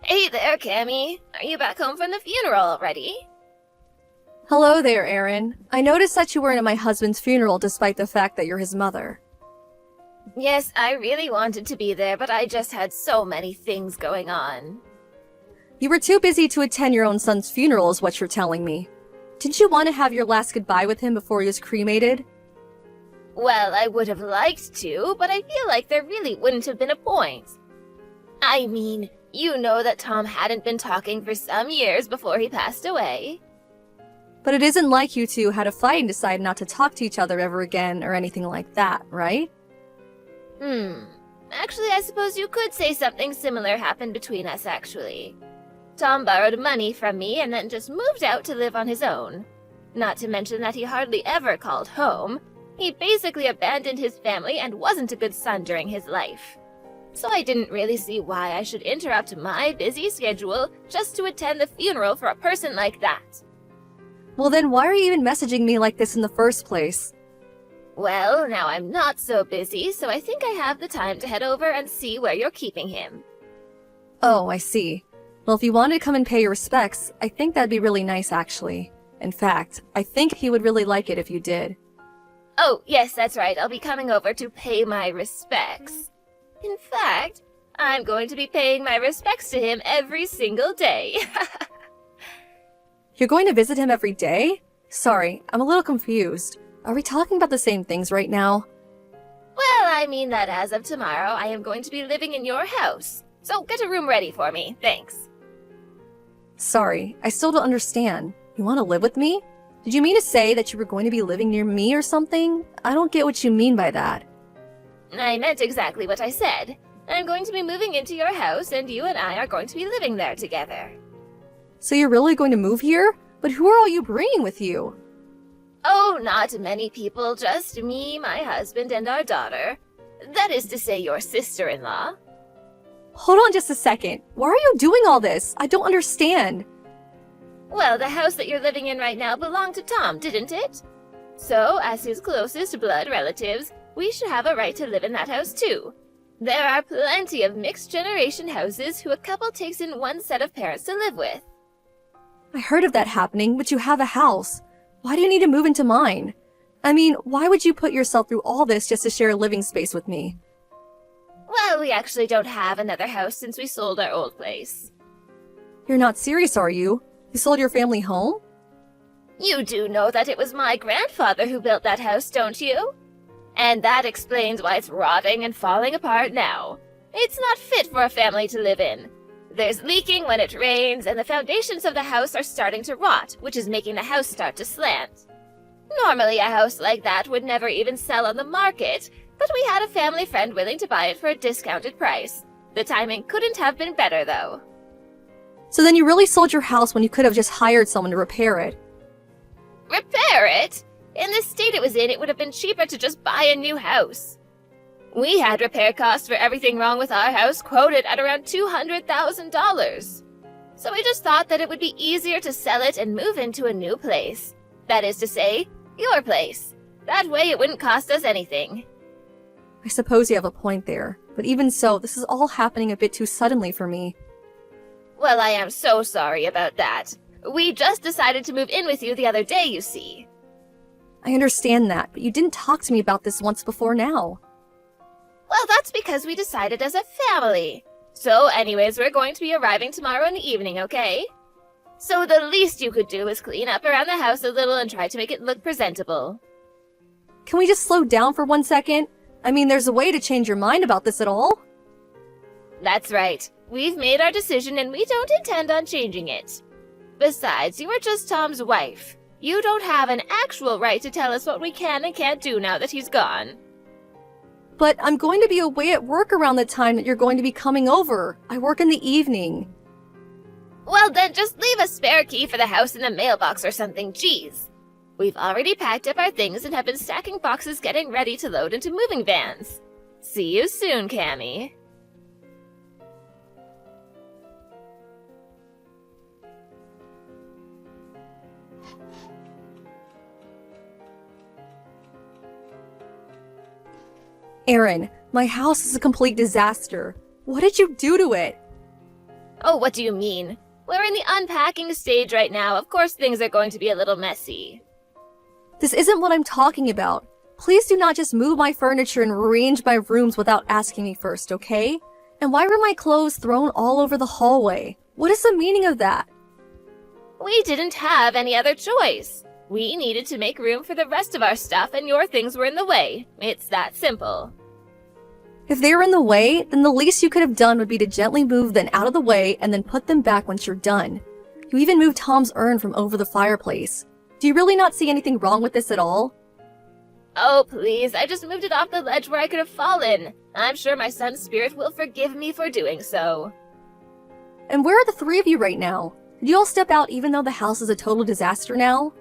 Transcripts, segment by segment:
Hey there, Cammy. Are you back home from the funeral already? Hello there, Aaron. I noticed that you weren't at my husband's funeral despite the fact that you're his mother. Yes, I really wanted to be there, but I just had so many things going on. You were too busy to attend your own son's funeral is what you're telling me. Didn't you want to have your last goodbye with him before he was cremated? Well, I would have liked to, but I feel like there really wouldn't have been a point. I mean, you know that Tom hadn't been talking for some years before he passed away. But it isn't like you two had a fight and decided not to talk to each other ever again or anything like that, right? Actually, I suppose you could say something similar happened between us, actually. Tom borrowed money from me and then just moved out to live on his own. Not to mention that he hardly ever called home. He basically abandoned his family and wasn't a good son during his life. So I didn't really see why I should interrupt my busy schedule just to attend the funeral for a person like that. Well then, why are you even messaging me like this in the first place? Well, now I'm not so busy, so I think I have the time to head over and see where you're keeping him. Oh, I see. Well, if you wanted to come and pay your respects, I think that'd be really nice, actually. In fact, I think he would really like it if you did. Oh, yes, that's right. I'll be coming over to pay my respects. In fact, I'm going to be paying my respects to him every single day. You're going to visit him every day? Sorry, I'm a little confused. Are we talking about the same things right now? Well, I mean that as of tomorrow, I am going to be living in your house. So get a room ready for me, thanks. Sorry, I still don't understand. You want to live with me? Did you mean to say that you were going to be living near me or something? I don't get what you mean by that. I meant exactly what I said. I'm going to be moving into your house, and you and I are going to be living there together. So you're really going to move here? But who are all you bringing with you? Oh, not many people, just me, my husband, and our daughter. That is to say, your sister-in-law. Hold on just a second. Why are you doing all this? I don't understand. Well, the house that you're living in right now belonged to Tom, didn't it? So, as his closest blood relatives, we should have a right to live in that house too. There are plenty of mixed-generation houses who a couple takes in one set of parents to live with. I heard of that happening, but you have a house. Why do you need to move into mine? I mean, why would you put yourself through all this just to share a living space with me? Well, we actually don't have another house since we sold our old place. You're not serious, are you? You sold your family home? You do know that it was my grandfather who built that house, don't you? And that explains why it's rotting and falling apart now. It's not fit for a family to live in. There's leaking when it rains, and the foundations of the house are starting to rot, which is making the house start to slant. Normally, a house like that would never even sell on the market, but we had a family friend willing to buy it for a discounted price. The timing couldn't have been better, though. So then you really sold your house when you could have just hired someone to repair it. Repair it? In the state it was in, it would have been cheaper to just buy a new house. We had repair costs for everything wrong with our house quoted at around $200,000. So we just thought that it would be easier to sell it and move into a new place. That is to say, your place. That way it wouldn't cost us anything. I suppose you have a point there, but even so, this is all happening a bit too suddenly for me. Well, I am so sorry about that. We just decided to move in with you the other day, you see. I understand that, but you didn't talk to me about this once before now. Well, that's because we decided as a family. So anyways, we're going to be arriving tomorrow in the evening, okay? So the least you could do is clean up around the house a little and try to make it look presentable. Can we just slow down for 1 second? I mean, there's a way to change your mind about this at all? That's right. We've made our decision and we don't intend on changing it. Besides, you are just Tom's wife. You don't have an actual right to tell us what we can and can't do now that he's gone. But I'm going to be away at work around the time that you're going to be coming over. I work in the evening. Well then, just leave a spare key for the house in the mailbox or something, jeez. We've already packed up our things and have been stacking boxes getting ready to load into moving vans. See you soon, Cammy. Aaron, my house is a complete disaster. What did you do to it? Oh, what do you mean? We're in the unpacking stage right now. Of course things are going to be a little messy. This isn't what I'm talking about. Please do not just move my furniture and rearrange my rooms without asking me first, okay? And why were my clothes thrown all over the hallway? What is the meaning of that? We didn't have any other choice. We needed to make room for the rest of our stuff and your things were in the way. It's that simple. If they were in the way, then the least you could have done would be to gently move them out of the way and then put them back once you're done. You even moved Tom's urn from over the fireplace. Do you really not see anything wrong with this at all? Oh, please, I just moved it off the ledge where I could have fallen. I'm sure my son's spirit will forgive me for doing so. And where are the three of you right now? Did you all step out even though the house is a total disaster now?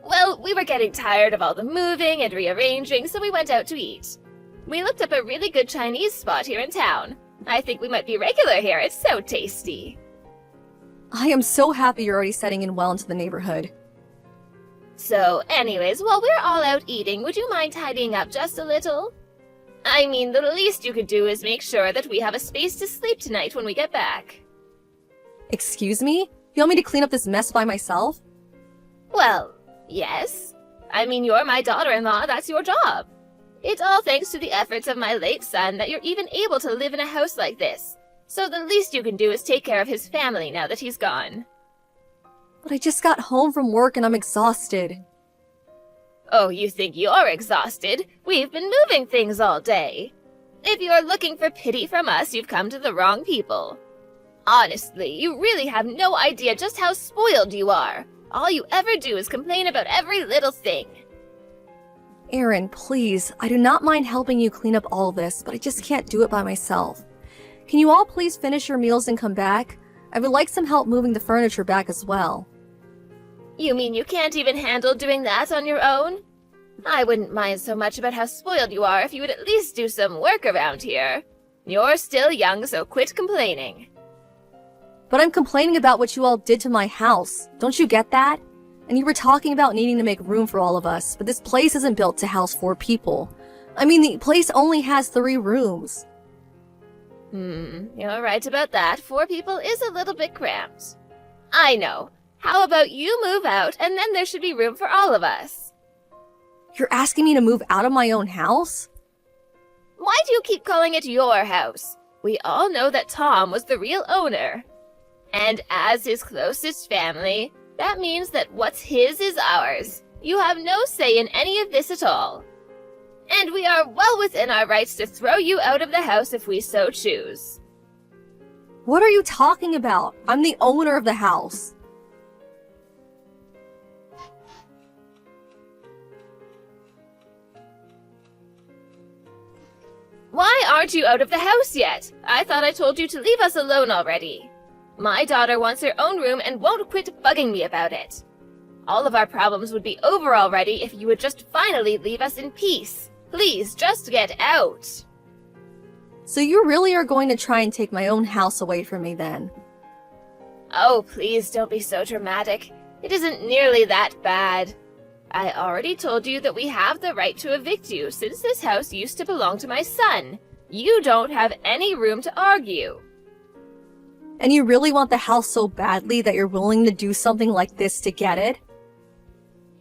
Well, we were getting tired of all the moving and rearranging, so we went out to eat. We looked up a really good Chinese spot here in town. I think we might be regular here, it's so tasty. I am so happy you're already setting in well into the neighborhood. So, anyways, while we're all out eating, would you mind tidying up just a little? I mean, the least you could do is make sure that we have a space to sleep tonight when we get back. Excuse me? You want me to clean up this mess by myself? Well, yes. I mean, you're my daughter-in-law, that's your job. It's all thanks to the efforts of my late son that you're even able to live in a house like this. So the least you can do is take care of his family now that he's gone. But I just got home from work and I'm exhausted. Oh, you think you're exhausted? We've been moving things all day. If you're looking for pity from us, you've come to the wrong people. Honestly, you really have no idea just how spoiled you are. All you ever do is complain about every little thing. Aaron, please, I do not mind helping you clean up all this, but I just can't do it by myself. Can you all please finish your meals and come back? I would like some help moving the furniture back as well. You mean you can't even handle doing that on your own? I wouldn't mind so much about how spoiled you are if you would at least do some work around here. You're still young, so quit complaining. But I'm complaining about what you all did to my house. Don't you get that? And you were talking about needing to make room for all of us, but this place isn't built to house 4 people. I mean, the place only has 3 rooms. You're right about that. 4 people is a little bit cramped. I know. How about you move out, and then there should be room for all of us? You're asking me to move out of my own house? Why do you keep calling it your house? We all know that Tom was the real owner. And as his closest family, that means that what's his is ours. You have no say in any of this at all. And we are well within our rights to throw you out of the house if we so choose. What are you talking about? I'm the owner of the house. Why aren't you out of the house yet? I thought I told you to leave us alone already. My daughter wants her own room and won't quit bugging me about it. All of our problems would be over already if you would just finally leave us in peace. Please, just get out. So you really are going to try and take my own house away from me then? Oh, please don't be so dramatic. It isn't nearly that bad. I already told you that we have the right to evict you since this house used to belong to my son. You don't have any room to argue. And you really want the house so badly that you're willing to do something like this to get it?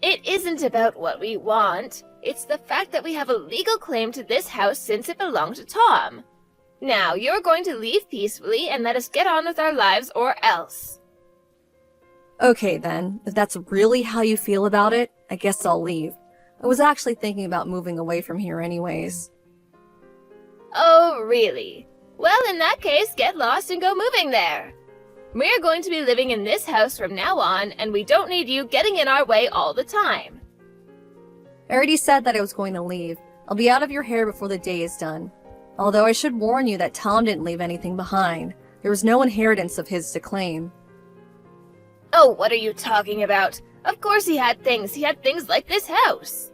It isn't about what we want. It's the fact that we have a legal claim to this house since it belonged to Tom. Now, you're going to leave peacefully and let us get on with our lives or else. Okay then, if that's really how you feel about it, I guess I'll leave. I was actually thinking about moving away from here anyways. Oh, really? Well, in that case, get lost and go moving there. We're going to be living in this house from now on, and we don't need you getting in our way all the time. I already said that I was going to leave. I'll be out of your hair before the day is done. Although I should warn you that Tom didn't leave anything behind. There was no inheritance of his to claim. Oh, what are you talking about? Of course he had things. He had things like this house.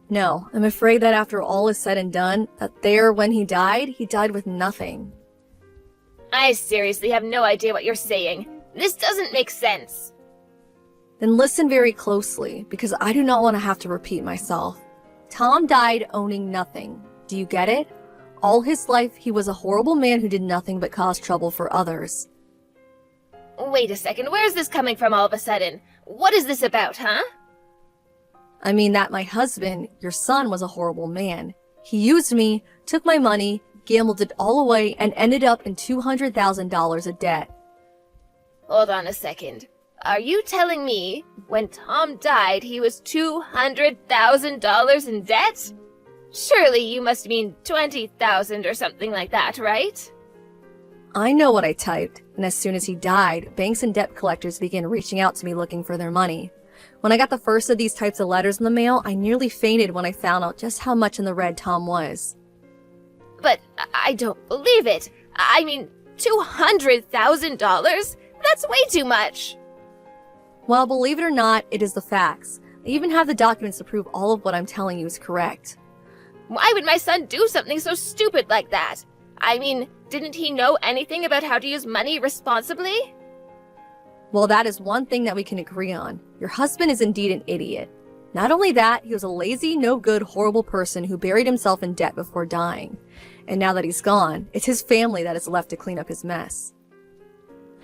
No, I'm afraid that after all is said and done, when he died with nothing. I seriously have no idea what you're saying. This doesn't make sense. Then listen very closely, because I do not want to have to repeat myself. Tom died owning nothing. Do you get it? All his life, he was a horrible man who did nothing but cause trouble for others. Wait a second, where is this coming from all of a sudden? What is this about, huh? I mean that my husband, your son, was a horrible man. He used me, took my money, gambled it all away, and ended up in $200,000 of debt. Hold on a second. Are you telling me when Tom died he was $200,000 in debt? Surely you must mean 20,000 or something like that, right? I know what I typed, and as soon as he died, banks and debt collectors began reaching out to me looking for their money. When I got the first of these types of letters in the mail, I nearly fainted when I found out just how much in the red Tom was. But I don't believe it. I mean, $200,000? That's way too much. Well, believe it or not, it is the facts. I even have the documents to prove all of what I'm telling you is correct. Why would my son do something so stupid like that? I mean, didn't he know anything about how to use money responsibly? Well, that is one thing that we can agree on. Your husband is indeed an idiot. Not only that, he was a lazy, no-good, horrible person who buried himself in debt before dying. And now that he's gone, it's his family that is left to clean up his mess.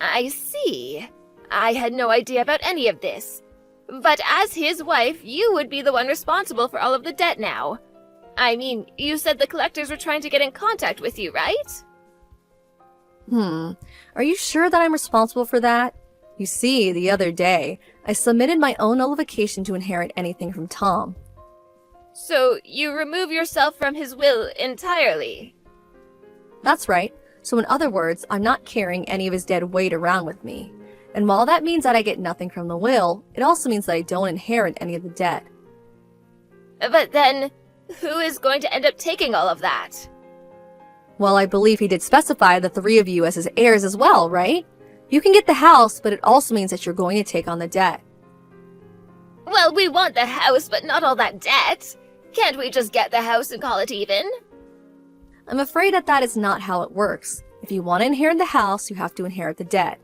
I see. I had no idea about any of this. But as his wife, you would be the one responsible for all of the debt now. I mean, you said the collectors were trying to get in contact with you, right? Are you sure that I'm responsible for that? You see, the other day, I submitted my own nullification to inherit anything from Tom. So you remove yourself from his will entirely? That's right. So in other words, I'm not carrying any of his dead weight around with me. And while that means that I get nothing from the will, it also means that I don't inherit any of the debt. But then, who is going to end up taking all of that? Well, I believe he did specify the three of you as his heirs as well, right? You can get the house, but it also means that you're going to take on the debt. Well, we want the house, but not all that debt. Can't we just get the house and call it even? I'm afraid that that is not how it works. If you want to inherit the house, you have to inherit the debt.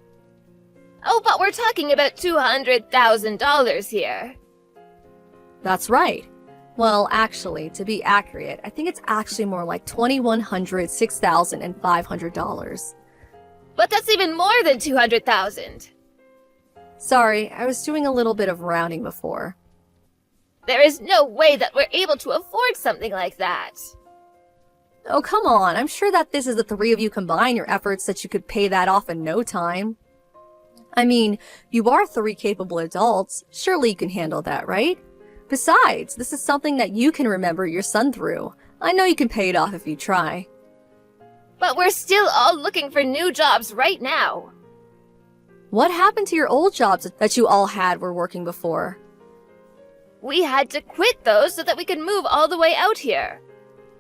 Oh, but we're talking about $200,000 here. That's right. Well, actually, to be accurate, I think it's actually more like $2,100, $6,500. But that's even more than $200,000. Sorry, I was doing a little bit of rounding before. There is no way that we're able to afford something like that. Oh, come on. I'm sure that this is the three of you combine your efforts that you could pay that off in no time. I mean, you are three capable adults. Surely you can handle that, right? Besides, this is something that you can remember your son through. I know you can pay it off if you try. But we're still all looking for new jobs right now. What happened to your old jobs that you all had were working before? We had to quit those so that we could move all the way out here.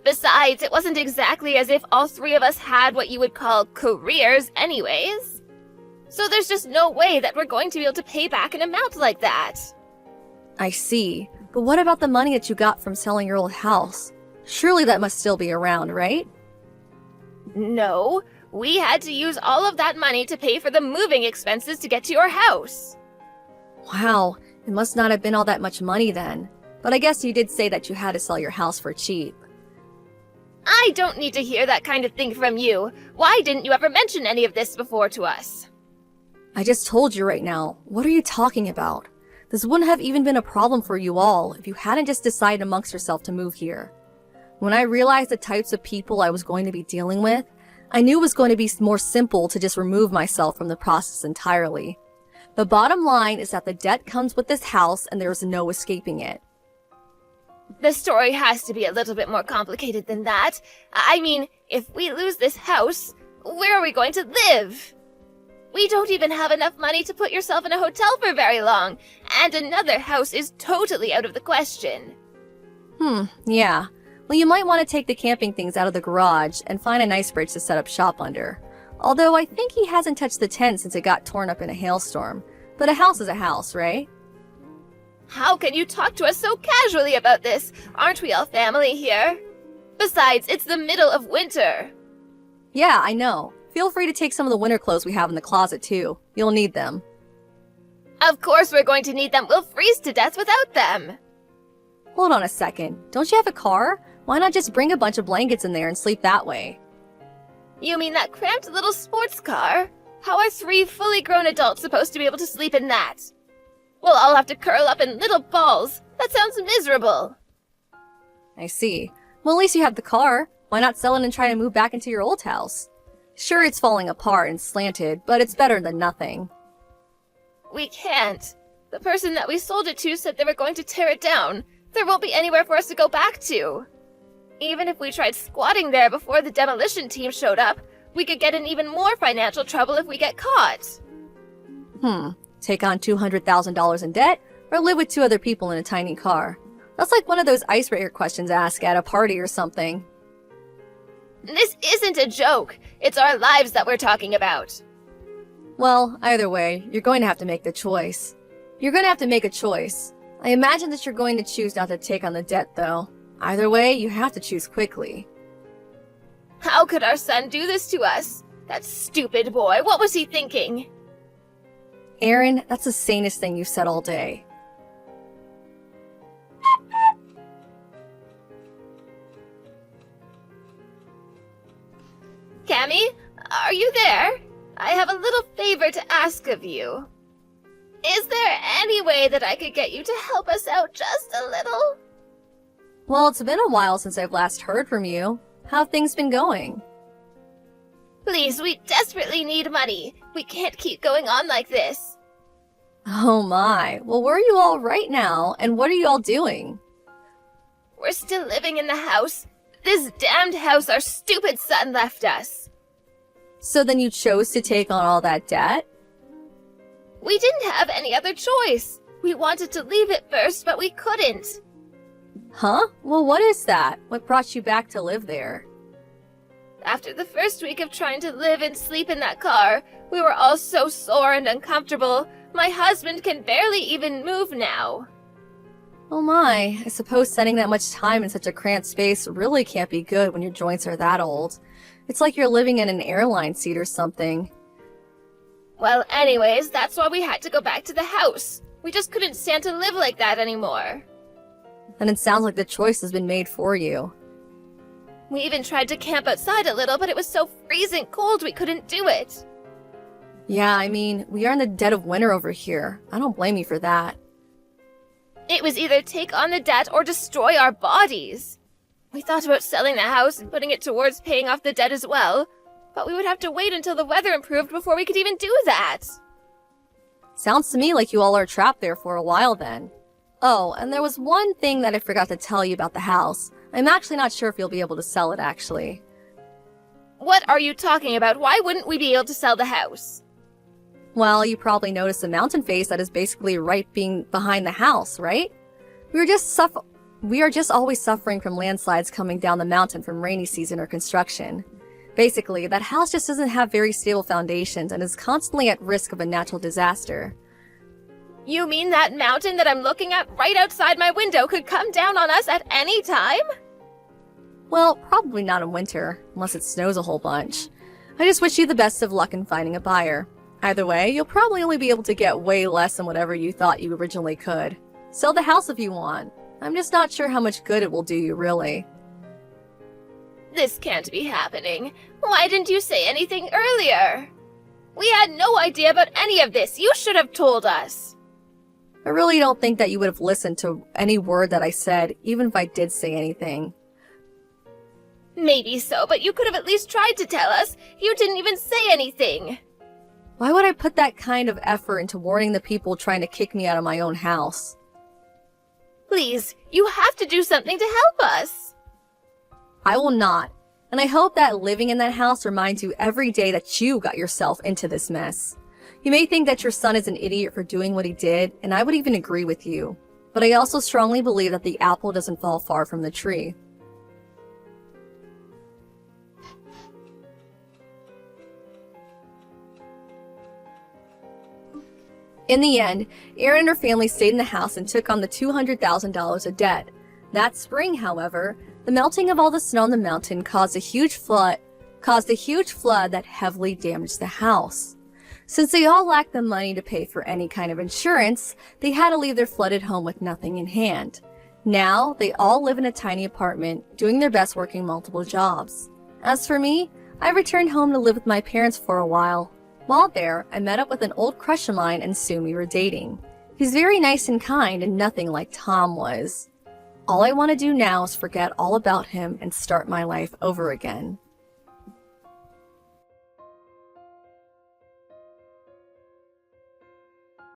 Besides, it wasn't exactly as if all three of us had what you would call careers anyways. So there's just no way that we're going to be able to pay back an amount like that. I see. But what about the money that you got from selling your old house? Surely that must still be around, right? No, we had to use all of that money to pay for the moving expenses to get to your house. Wow, it must not have been all that much money then. But I guess you did say that you had to sell your house for cheap. I don't need to hear that kind of thing from you. Why didn't you ever mention any of this before to us? I just told you right now. What are you talking about? This wouldn't have even been a problem for you all if you hadn't just decided amongst yourself to move here. When I realized the types of people I was going to be dealing with, I knew it was going to be more simple to just remove myself from the process entirely. The bottom line is that the debt comes with this house and there's no escaping it. The story has to be a little bit more complicated than that. I mean, if we lose this house, where are we going to live? We don't even have enough money to put yourself in a hotel for very long, and another house is totally out of the question. Yeah. Well, you might want to take the camping things out of the garage and find a nice bridge to set up shop under. Although I think he hasn't touched the tent since it got torn up in a hailstorm. But a house is a house, right? How can you talk to us so casually about this? Aren't we all family here? Besides, it's the middle of winter. Yeah, I know. Feel free to take some of the winter clothes we have in the closet too. You'll need them. Of course we're going to need them. We'll freeze to death without them. Hold on a second. Don't you have a car? Why not just bring a bunch of blankets in there and sleep that way? You mean that cramped little sports car? How are 3 fully grown adults supposed to be able to sleep in that? We'll all have to curl up in little balls. That sounds miserable. I see. Well, at least you have the car. Why not sell it and try to move back into your old house? Sure, it's falling apart and slanted, but it's better than nothing. We can't. The person that we sold it to said they were going to tear it down. There won't be anywhere for us to go back to. Even if we tried squatting there before the demolition team showed up, we could get in even more financial trouble if we get caught. Take on $200,000 in debt, or live with 2 other people in a tiny car? That's like one of those icebreaker questions asked at a party or something. This isn't a joke. It's our lives that we're talking about. Well, either way, you're going to have to make the choice. You're going to have to make a choice. I imagine that you're going to choose not to take on the debt, though. Either way, you have to choose quickly. How could our son do this to us? That stupid boy, what was he thinking? Aaron, that's the sanest thing you've said all day. Cammy, are you there? I have a little favor to ask of you. Is there any way that I could get you to help us out just a little? Well, it's been a while since I've last heard from you. How have things been going? Please, we desperately need money. We can't keep going on like this. Oh my. Well, where are you all right now, and what are you all doing? We're still living in the house. This damned house our stupid son left us. So then you chose to take on all that debt? We didn't have any other choice. We wanted to leave it first, but we couldn't. Huh? Well, what is that? What brought you back to live there? After the first week of trying to live and sleep in that car, we were all so sore and uncomfortable. My husband can barely even move now. Oh my, I suppose spending that much time in such a cramped space really can't be good when your joints are that old. It's like you're living in an airline seat or something. Well, anyways, that's why we had to go back to the house. We just couldn't stand to live like that anymore. And it sounds like the choice has been made for you. We even tried to camp outside a little, but it was so freezing cold we couldn't do it. Yeah, I mean, we are in the dead of winter over here. I don't blame you for that. It was either take on the debt or destroy our bodies. We thought about selling the house and putting it towards paying off the debt as well, but we would have to wait until the weather improved before we could even do that. Sounds to me like you all are trapped there for a while then. Oh, and there was one thing that I forgot to tell you about the house. I'm actually not sure if you'll be able to sell it, actually. What are you talking about? Why wouldn't we be able to sell the house? Well, you probably noticed the mountain face that is basically right being behind the house, right? We are just always suffering from landslides coming down the mountain from rainy season or construction. Basically, that house just doesn't have very stable foundations and is constantly at risk of a natural disaster. You mean that mountain that I'm looking at right outside my window could come down on us at any time? Well, probably not in winter, unless it snows a whole bunch. I just wish you the best of luck in finding a buyer. Either way, you'll probably only be able to get way less than whatever you thought you originally could. Sell the house if you want. I'm just not sure how much good it will do you, really. This can't be happening. Why didn't you say anything earlier? We had no idea about any of this. You should have told us. I really don't think that you would have listened to any word that I said, even if I did say anything. Maybe so, but you could have at least tried to tell us. You didn't even say anything. Why would I put that kind of effort into warning the people trying to kick me out of my own house? Please, you have to do something to help us. I will not. And I hope that living in that house reminds you every day that you got yourself into this mess. You may think that your son is an idiot for doing what he did, and I would even agree with you. But I also strongly believe that the apple doesn't fall far from the tree. In the end, Erin and her family stayed in the house and took on the $200,000 of debt. That spring, however, the melting of all the snow on the mountain caused a huge flood that heavily damaged the house. Since they all lacked the money to pay for any kind of insurance, they had to leave their flooded home with nothing in hand. Now, they all live in a tiny apartment, doing their best working multiple jobs. As for me, I returned home to live with my parents for a while. While there, I met up with an old crush of mine and soon we were dating. He's very nice and kind and nothing like Tom was. All I want to do now is forget all about him and start my life over again.